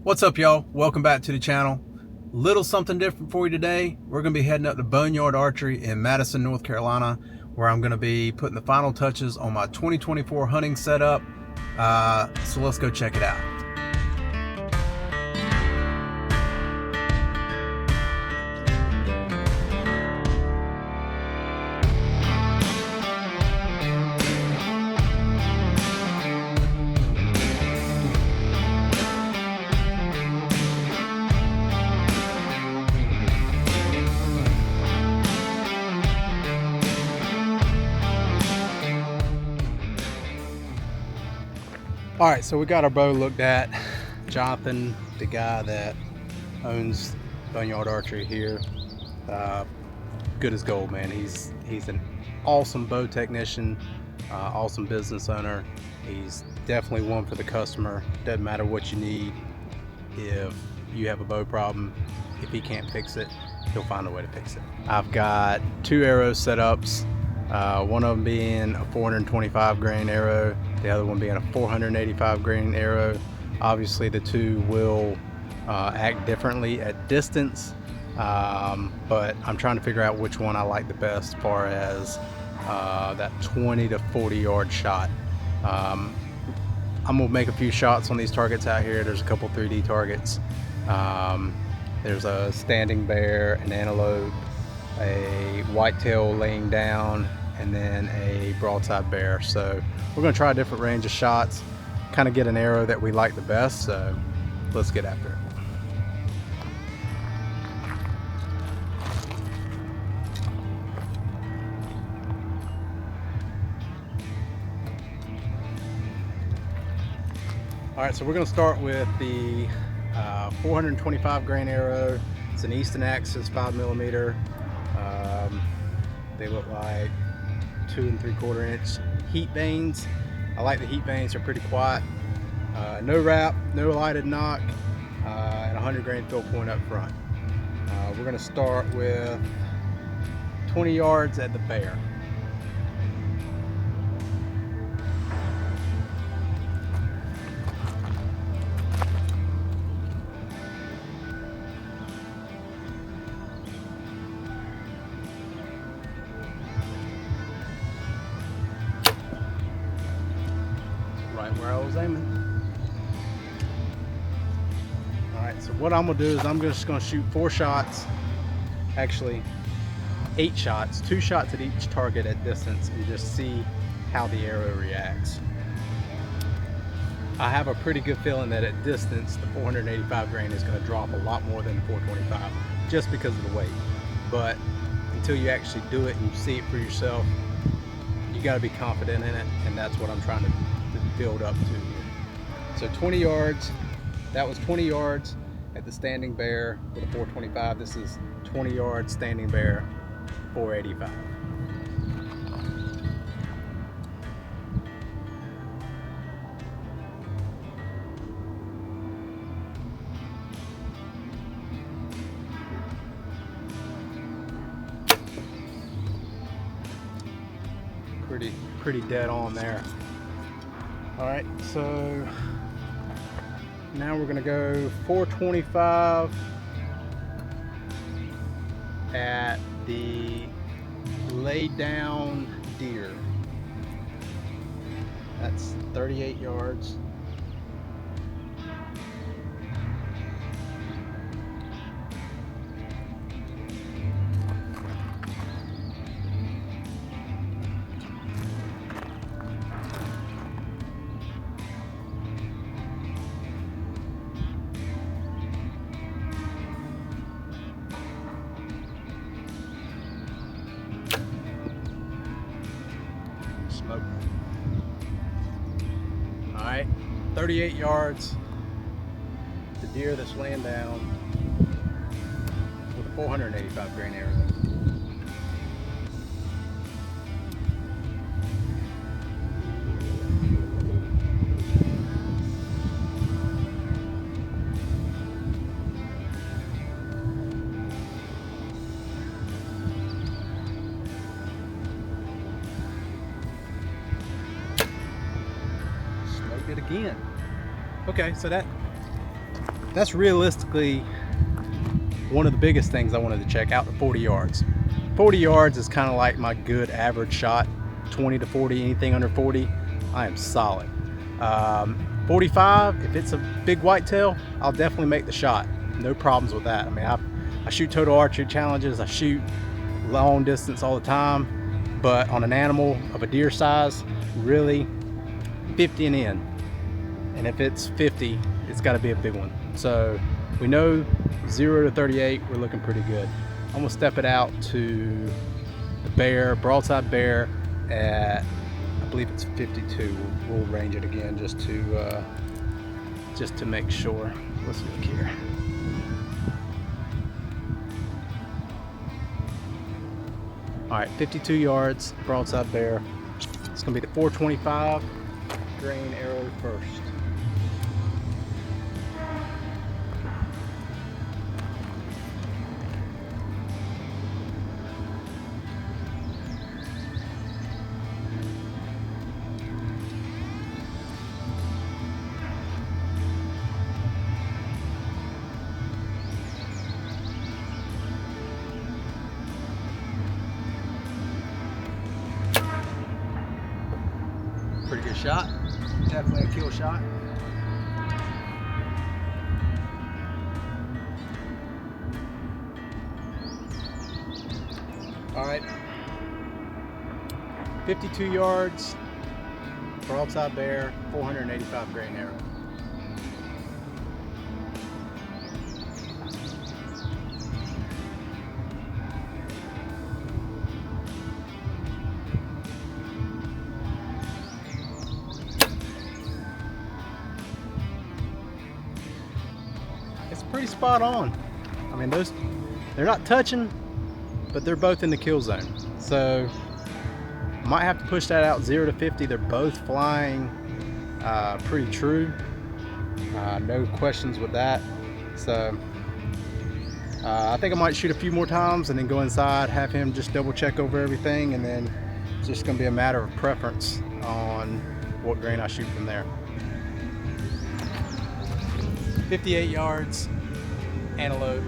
What's up, y'all? Welcome back to the channel. Little something different for you today. We're going to be heading up to Boneyard Archery in Madison, North Carolina, where I'm going to be putting the final touches on my 2024 hunting setup. So let's go check it out. All right, so we got our bow looked at. Jonathan, the guy that owns Boneyard Archery here, good as gold, man. He's an awesome bow technician, awesome business owner. He's definitely one for the customer. Doesn't matter what you need. If you have a bow problem, if he can't fix it, he'll find a way to fix it. I've got two arrow setups. One of them being a 425 grain arrow, the other one being a 485 grain arrow. Obviously the two will act differently at distance, but I'm trying to figure out which one I like the best as far as that 20 to 40 yard shot. I'm gonna make a few shots on these targets out here. There's a couple 3D targets. There's a standing bear, an antelope, a whitetail laying down, and then a broadside bear. So we're going to try a different range of shots, kind of get an arrow that we like the best. So let's get after it. All right, so we're going to start with the 425 grain arrow. It's an Easton Axis 5mm. They look like 2 3/4 inch heat vanes. I like the heat vanes, they're pretty quiet. No wrap, no lighted knock, and 100 grain fill point up front. We're going to start with 20 yards at the bear. Right where I was aiming. Alright, so what I'm going to do is I'm just going to shoot 4 shots, actually 8 shots, 2 shots at each target at distance, and just see how the arrow reacts. I have a pretty good feeling that at distance the 485 grain is going to drop a lot more than the 425 just because of the weight. But until you actually do it and you see it for yourself, you got to be confident in it, and that's what I'm trying to build up to here. So 20 yards, that was 20 yards at the standing bear with a 425. This is 20 yards standing bear, 485. Pretty dead on there. All right, so now we're gonna go 425 at the laid down deer. That's 38 yards. Smoke. All right, 38 yards. The deer that's laying down with a 485 grain arrow. It again. Okay, so that that's realistically one of the biggest things I wanted to check out, the 40 yards. 40 yards is kind of like my good average shot. 20 to 40, anything under 40, I am solid. 45, if it's a big whitetail, I'll definitely make the shot. No problems with that. I mean, I shoot total archery challenges, I shoot long distance all the time, but on an animal of a deer size, really 50 and in. And if it's 50, it's got to be a big one. So we know 0 to 38, we're looking pretty good. I'm gonna step it out to the bear, broadside bear at, I believe it's 52. We'll range it again just to make sure. Let's look here. All right, 52 yards, broadside bear. It's gonna be the 425 grain arrow first. Pretty good shot, definitely a kill shot. All right, 52 yards, broadside bear, 485 grain arrow. It's pretty spot on. I mean, they're not touching, but they're both in the kill zone. So might have to push that out 0 to 50. They're both flying pretty true. No questions with that. So I think I might shoot a few more times and then go inside, have him just double check over everything, and then it's just gonna be a matter of preference on what grain I shoot from there. 58 yards, antelope.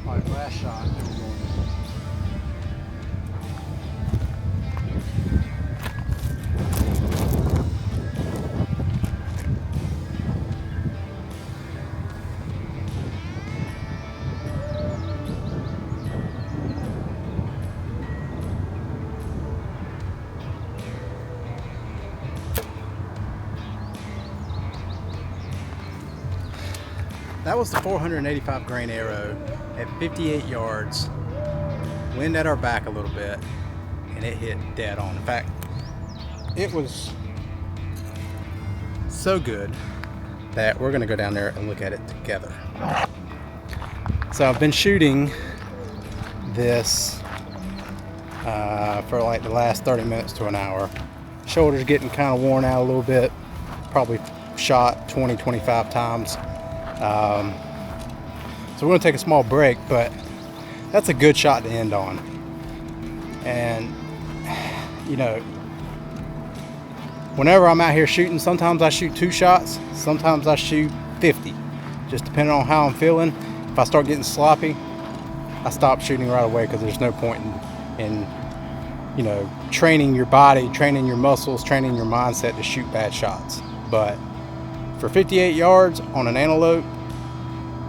All right, last shot. That was the 485 grain arrow at 58 yards. Wind at our back a little bit, and it hit dead on. In fact, it was so good that we're gonna go down there and look at it together. So I've been shooting this for like the last 30 minutes to an hour. Shoulder's getting kind of worn out a little bit. Probably shot 20-25 times. So we're gonna take a small break, but that's a good shot to end on. And you know, whenever I'm out here shooting, sometimes I shoot 2 shots, sometimes I shoot 50, just depending on how I'm feeling. If I start getting sloppy, I stop shooting right away, because there's no point in you know, training your body, training your muscles, training your mindset to shoot bad shots. But for 58 yards on an antelope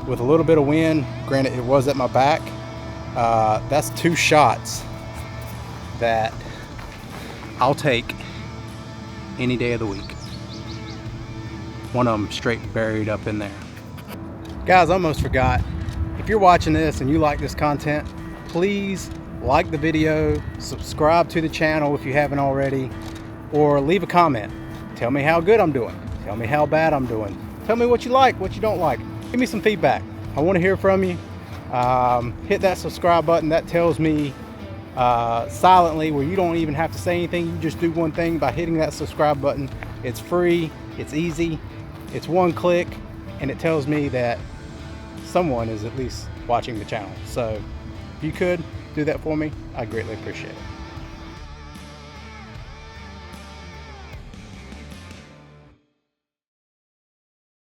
with a little bit of wind, granted it was at my back, that's 2 shots that I'll take any day of the week. One of them straight buried up in there. Guys, I almost forgot. If you're watching this and you like this content, please like the video, subscribe to the channel if you haven't already, or leave a comment. Tell me how good I'm doing. Tell me how bad I'm doing. Tell me what you like, what you don't like. Give me some feedback. I want to hear from you. Hit that subscribe button. That tells me silently, where you don't even have to say anything. You just do one thing by hitting that subscribe button. It's free, it's easy, It's one click and it tells me that someone is at least watching the channel. So if you could do that for me, I'd greatly appreciate it.